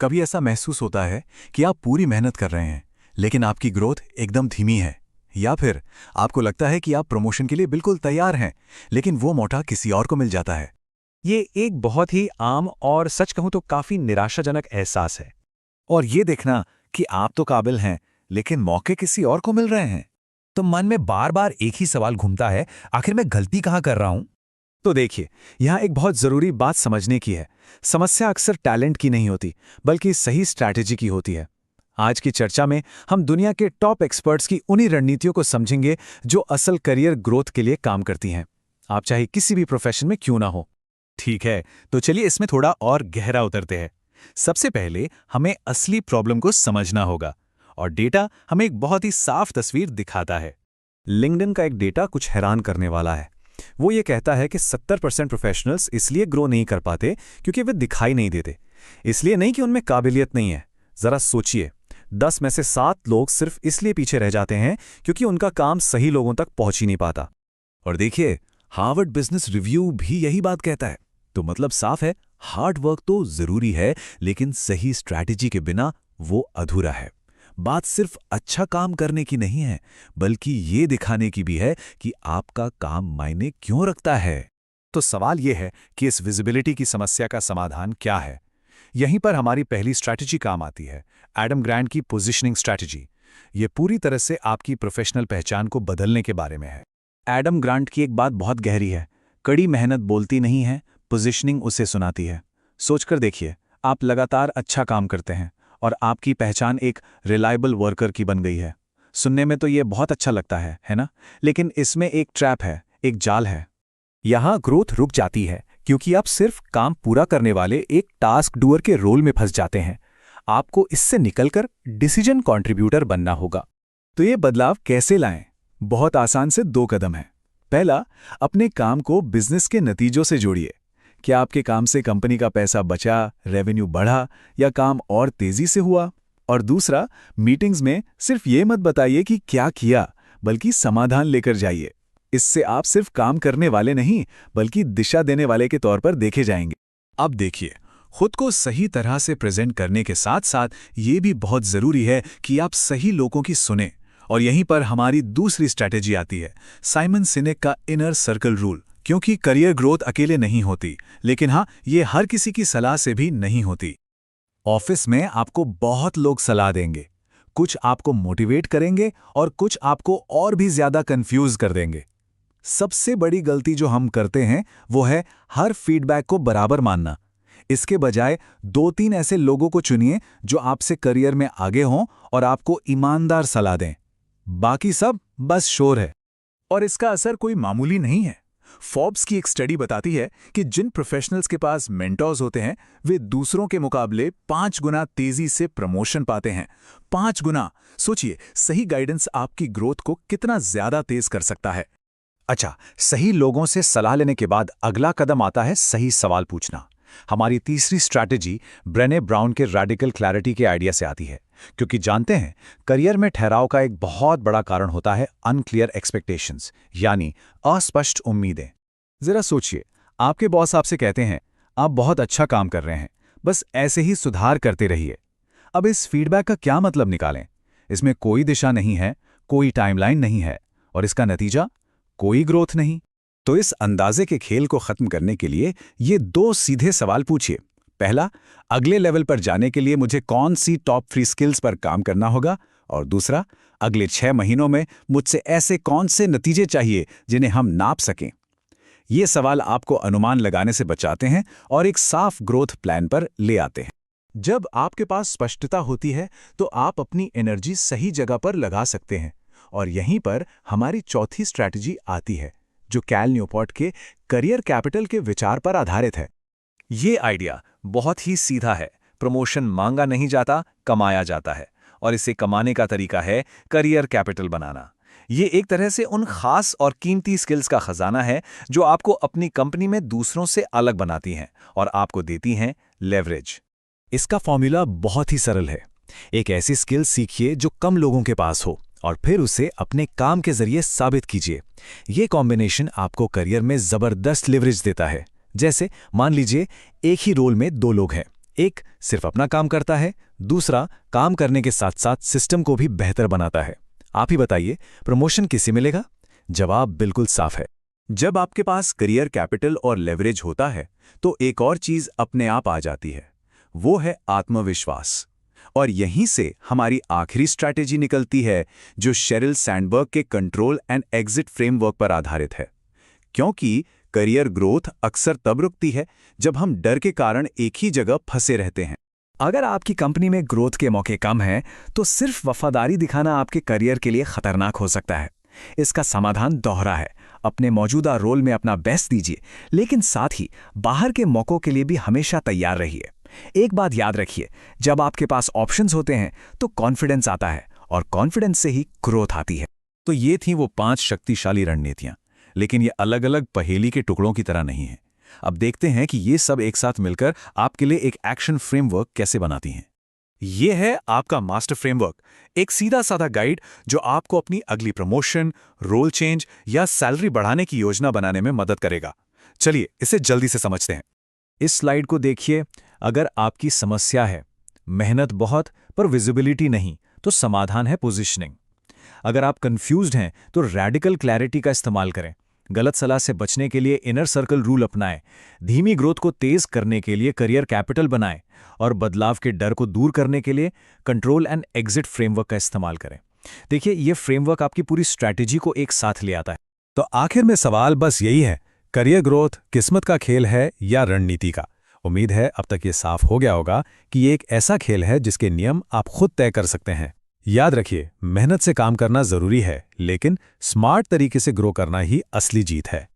कभी ऐसा महसूस होता है कि आप पूरी मेहनत कर रहे हैं लेकिन आपकी ग्रोथ एकदम धीमी है, या फिर आपको लगता है कि आप प्रमोशन के लिए बिल्कुल तैयार हैं लेकिन वो मौका किसी और को मिल जाता है। ये एक बहुत ही आम और सच कहूं तो काफी निराशाजनक एहसास है। और ये देखना कि आप तो काबिल हैं लेकिन मौके किसी और को मिल रहे हैं, तो मन में बार बार एक ही सवाल घूमता है, आखिर मैं गलती कहाँ कर रहा हूं। तो देखिए, यहाँ एक बहुत जरूरी बात समझने की है। समस्या अक्सर टैलेंट की नहीं होती, बल्कि सही स्ट्रैटेजी की होती है। आज की चर्चा में हम दुनिया के टॉप एक्सपर्ट्स की उन्हीं रणनीतियों को समझेंगे जो असल करियर ग्रोथ के लिए काम करती हैं, आप चाहे किसी भी प्रोफेशन में क्यों ना हो। ठीक है, तो चलिए इसमें थोड़ा और गहरा उतरते हैं। सबसे पहले हमें असली प्रॉब्लम को समझना होगा, और डेटा हमें एक बहुत ही साफ तस्वीर दिखाता है। लिंक्डइन का एक डेटा कुछ हैरान करने वाला है। वो ये कहता है कि 70% प्रोफेशनल्स इसलिए ग्रो नहीं कर पाते क्योंकि वे दिखाई नहीं देते। इसलिए नहीं कि उनमें काबिलियत नहीं है। जरा सोचिए, 10 में से 7 लोग सिर्फ इसलिए पीछे रह जाते हैं क्योंकि उनका काम सही लोगों तक पहुंच ही नहीं पाता। और देखिए, हार्वर्ड बिजनेस रिव्यू भी यही बात कहता है। तो मतलब साफ है, हार्ड वर्क तो जरूरी है लेकिन सही स्ट्रैटेजी के बिना वो अधूरा है। बात सिर्फ अच्छा काम करने की नहीं है, बल्कि ये दिखाने की भी है कि आपका काम मायने क्यों रखता है। तो सवाल यह है कि इस विजिबिलिटी की समस्या का समाधान क्या है। यहीं पर हमारी पहली स्ट्रैटेजी काम आती है, एडम ग्रांट की पोजीशनिंग स्ट्रैटेजी। ये पूरी तरह से आपकी प्रोफेशनल पहचान को बदलने के बारे में है। एडम ग्रांट की एक बात बहुत गहरी है, कड़ी मेहनत बोलती नहीं है, पोजीशनिंग उसे सुनाती है। सोचकर देखिए, आप लगातार अच्छा काम करते हैं और आपकी पहचान एक रिलायबल वर्कर की बन गई है। सुनने में तो ये बहुत अच्छा लगता है ना? लेकिन इसमें एक ट्रैप है, एक जाल है। यहां ग्रोथ रुक जाती है क्योंकि आप सिर्फ काम पूरा करने वाले एक टास्क डूअर के रोल में फंस जाते हैं। आपको इससे निकलकर डिसीजन कंट्रीब्यूटर बनना होगा। तो ये बदलाव कैसे लाएं? बहुत आसान से 2 कदम हैं। पहला, अपने काम को बिजनेस के नतीजों से जोड़िए। क्या आपके काम से कंपनी का पैसा बचा, रेवेन्यू बढ़ा या काम और तेजी से हुआ? और दूसरा, मीटिंग्स में सिर्फ ये मत बताइए कि क्या किया, बल्कि समाधान लेकर जाइए। इससे आप सिर्फ काम करने वाले नहीं, बल्कि दिशा देने वाले के तौर पर देखे जाएंगे। अब देखिए, खुद को सही तरह से प्रेजेंट करने के साथ साथ ये भी बहुत जरूरी है कि आप सही लोगों की सुने। और यहीं पर हमारी दूसरी स्ट्रैटेजी आती है, साइमन सिनेक का इनर सर्कल रूल। क्योंकि करियर ग्रोथ अकेले नहीं होती, लेकिन हाँ, ये हर किसी की सलाह से भी नहीं होती। ऑफिस में आपको बहुत लोग सलाह देंगे, कुछ आपको मोटिवेट करेंगे और कुछ आपको और भी ज्यादा कंफ्यूज कर देंगे। सबसे बड़ी गलती जो हम करते हैं वो है हर फीडबैक को बराबर मानना। इसके बजाय 2-3 ऐसे लोगों को चुनिए जो आपसे करियर में आगे हों और आपको ईमानदार सलाह दें। बाकी सब बस शोर है। और इसका असर कोई मामूली नहीं है। फोर्ब्स की एक स्टडी बताती है कि जिन प्रोफेशनल्स के पास मेंटर्स होते हैं वे दूसरों के मुकाबले 5 गुना तेजी से प्रमोशन पाते हैं। 5 गुना! सोचिए, सही गाइडेंस आपकी ग्रोथ को कितना ज्यादा तेज कर सकता है। अच्छा, सही लोगों से सलाह लेने के बाद अगला कदम आता है सही सवाल पूछना। हमारी तीसरी स्ट्रैटेजी ब्रेने ब्राउन के रेडिकल क्लैरिटी के आइडिया से आती है, क्योंकि जानते हैं करियर में ठहराव का एक बहुत बड़ा कारण होता है अनक्लियर एक्सपेक्टेशंस, यानी अस्पष्ट उम्मीदें। जरा सोचिए, आपके बॉस आपसे कहते हैं आप बहुत अच्छा काम कर रहे हैं, बस ऐसे ही सुधार करते रहिए। अब इस फीडबैक का क्या मतलब निकालें? इसमें कोई दिशा नहीं है, कोई टाइमलाइन नहीं है, और इसका नतीजा कोई ग्रोथ नहीं। तो इस अंदाजे के खेल को खत्म करने के लिए ये 2 सीधे सवाल पूछिए। पहला, अगले लेवल पर जाने के लिए मुझे कौन सी टॉप 3 स्किल्स पर काम करना होगा? और दूसरा, अगले 6 महीनों में मुझसे ऐसे कौन से नतीजे चाहिए जिन्हें हम नाप सकें? ये सवाल आपको अनुमान लगाने से बचाते हैं और एक साफ ग्रोथ प्लान पर ले आते हैं। जब आपके पास स्पष्टता होती है तो आप अपनी एनर्जी सही जगह पर लगा सकते हैं। और यहीं पर हमारी चौथी स्ट्रैटेजी आती है, जो कैल न्यूपोर्ट के करियर कैपिटल के विचार पर आधारित है। ये आइडिया बहुत ही सीधा है। प्रमोशन मांगा नहीं जाता, कमाया जाता है। और इसे कमाने का तरीका है करियर कैपिटल बनाना। ये एक तरह से उन खास और कीमती स्किल्स का खजाना है जो आपको अपनी कंपनी में दूसरों से अलग बनाती हैं और आपको देती हैं लेवरेज। इसका फॉर्मूला बहुत ही सरल है। एक ऐसी स्किल सीखिए जो कम लोगों के पास हो और फिर उसे अपने काम के जरिए साबित कीजिए। ये कॉम्बिनेशन आपको करियर में जबरदस्त लेवरेज देता है। जैसे मान लीजिए एक ही रोल में 2 लोग हैं, एक सिर्फ अपना काम करता है, दूसरा काम करने के साथ साथ सिस्टम को भी बेहतर बनाता है। आप ही बताइए, प्रमोशन किसे मिलेगा? जवाब बिल्कुल साफ है। जब आपके पास करियर कैपिटल और लेवरेज होता है तो एक और चीज अपने आप आ जाती है, वो है आत्मविश्वास। और यहीं से हमारी आखिरी स्ट्रैटेजी निकलती है, जो शेरिल सैंडबर्ग के कंट्रोल एंड एग्जिट फ्रेमवर्क पर आधारित है। क्योंकि करियर ग्रोथ अक्सर तब रुकती है जब हम डर के कारण एक ही जगह फंसे रहते हैं। अगर आपकी कंपनी में ग्रोथ के मौके कम हैं, तो सिर्फ वफादारी दिखाना आपके करियर के लिए खतरनाक हो सकता है। इसका समाधान दोहरा है। अपने मौजूदा रोल में अपना बेस्ट दीजिए, लेकिन साथ ही बाहर के मौकों के लिए भी हमेशा तैयार रहिए। एक बात याद रखिए, जब आपके पास ऑप्शंस होते हैं तो कॉन्फिडेंस आता है, और कॉन्फिडेंस से ही ग्रोथ आती है। तो ये थी वो 5 शक्तिशाली रणनीतियां, लेकिन ये अलग अलग पहेली के टुकड़ों की तरह नहीं है। अब देखते हैं कि ये सब एक साथ मिलकर आपके लिए एक एक्शन फ्रेमवर्क कैसे बनाती हैं। ये है आपका मास्टर फ्रेमवर्क, एक सीधा साधा गाइड जो आपको अपनी अगली प्रमोशन, रोल चेंज या सैलरी बढ़ाने की योजना बनाने में मदद करेगा। चलिए इसे जल्दी से समझते हैं। इस स्लाइड को देखिए। अगर आपकी समस्या है मेहनत बहुत पर विजिबिलिटी नहीं, तो समाधान है पोजीशनिंग। अगर आप कंफ्यूज्ड हैं तो रैडिकल क्लैरिटी का इस्तेमाल करें। गलत सलाह से बचने के लिए इनर सर्कल रूल अपनाएं। धीमी ग्रोथ को तेज करने के लिए करियर कैपिटल बनाएं, और बदलाव के डर को दूर करने के लिए कंट्रोल एंड एग्जिट फ्रेमवर्क का इस्तेमाल करें। देखिए, यह फ्रेमवर्क आपकी पूरी स्ट्रैटेजी को एक साथ ले आता है। तो आखिर में सवाल बस यही है, करियर ग्रोथ किस्मत का खेल है या रणनीति का? उम्मीद है अब तक ये साफ हो गया होगा कि ये एक ऐसा खेल है जिसके नियम आप खुद तय कर सकते हैं। याद रखिए, मेहनत से काम करना जरूरी है, लेकिन स्मार्ट तरीके से ग्रो करना ही असली जीत है।